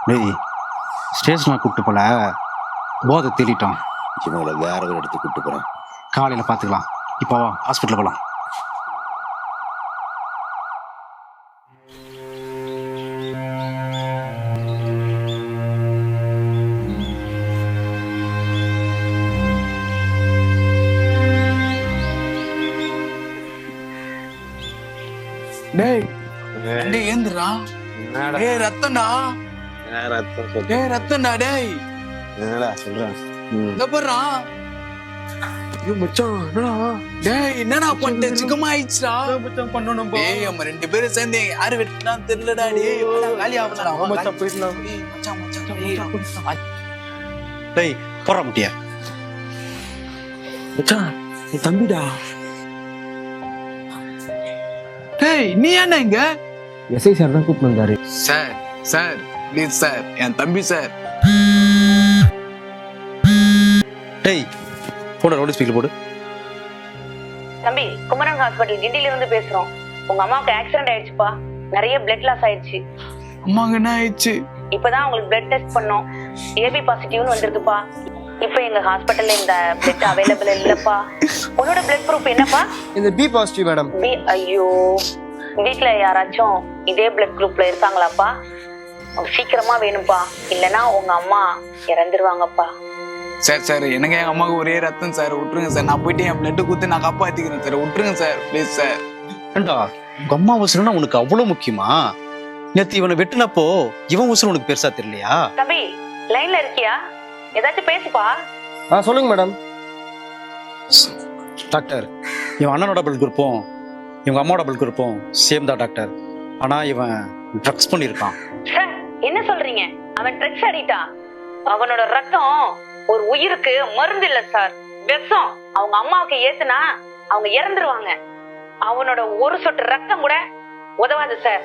டேய் ஸ்டேஷனில் கூப்பிட்டு போல போதை தேடிட்டோம். இவங்களை வேற ஒரு இடத்துக்கு கூப்பிட்டு போகிறேன். காலையில் பார்த்துக்கலாம். இப்போ ஹாஸ்பிட்டலில் போகலாம். டேய் டேய் ஏந்திரா. டேய் ரத்தம்டா. டேய் ரத்தம்டா. டேய் என்னடா சொல்றேன்? இங்க பாருடா. ஐயோ மச்சான் என்னடா? டேய் என்னடா பண்ணிட்ட? சிக்கமா ஆயிடுச்சுடா. மச்சான் பண்ணனும் பா. டேய் நம்ம ரெண்டு பேரும் சேர்ந்து யாரு வெட்டறான்னு தெரியலடா. டேய் வாடா காலி ஆவடா. மச்சான் போயிடலாம். டேய் மச்சான் மச்சான். டேய் போற முட்டியா. மச்சான் என் தம்பிடா. டேய் நீ என்ன இங்க? எஸ்ஐ சார் தான் கூப்பிட்டு வந்தாரு. சார் சார் ப்ளீஸ் சார் என் தம்பி சார். டேய் போட லவுட் ஸ்பீக்கர் போடு. தம்பி குமரன் ஹாஸ்பிட்டல் கிண்டில இருந்து பேசுறோம். உங்க அம்மாவுக்கு ஆக்சிடென்ட் ஆயிடுச்சுப்பா. நிறைய பிளட் லாஸ் ஆயிடுச்சு. அம்மாங்க என்ன ஆயிடுச்சு? இப்பதான் உங்களுக்கு பிளட் டெஸ்ட் பண்ணோம். ஏபி பாசிட்டிவ்னு வந்திருக்குப்பா. இப்போ எங்க ஹாஸ்பிட்டல்ல இந்த பிளட் அவைலபிள் இல்லப்பா. உன்னோட பிளட் குரூப் என்னப்பா? இந்த பி பாசிட்டிவ் மேடம். பி. ஐயோ வீட்ல யாராச்சும் இதே பிளட் குரூப்ல இருக்காங்களாப்பா? சீக்கிரமா வேணும்ப்பா, இல்லனா உங்க அம்மா இறந்துருவாங்கப்பா. சார் சார் எனக்கு எங்க அம்மாவுக்கு ஒரே ரத்தம் சார், விட்டுருங்க சார். நான் போயிட்டு என் பிளட் குத்து நான் காப்பாத்திக்கிறேன் சார், விட்டுருங்க சார் ப்ளீஸ் சார். ஏண்டா உங்க அம்மா உசுருன்னா உனக்கு அவ்வளவு முக்கியமா? நேத்து இவனை வெட்டினப்போ இவன் உசுறு உனக்கு பெருசா தெரியலையா? தம்பி லைன்ல இருக்கியா? ஏதாச்சும் பேசுப்பா. சொல்லுங்க மேடம். டாக்டர் இவன் அண்ணனோட பிளட் குரூப்பும் இவங்க அம்மாவோட பிளட் குரூப்பும் சேம் தான் டாக்டர். ஆனா இவன் ட்ரக்ஸ் பண்ணியிருக்கான். சார் என்ன சொல்றீங்க? அவன் ட்ரக்ஸ் அடிட்டான். அவனோட ரத்தம் ஒரு உயிருக்கு மருந்து இல்ல சார், விஷம். அவங்க அம்மாவுக்கு ஏத்துனா அவங்க இறந்துருவாங்க. அவனோட ஒரு சொட்டு ரத்தம் கூட உதவாது சார்.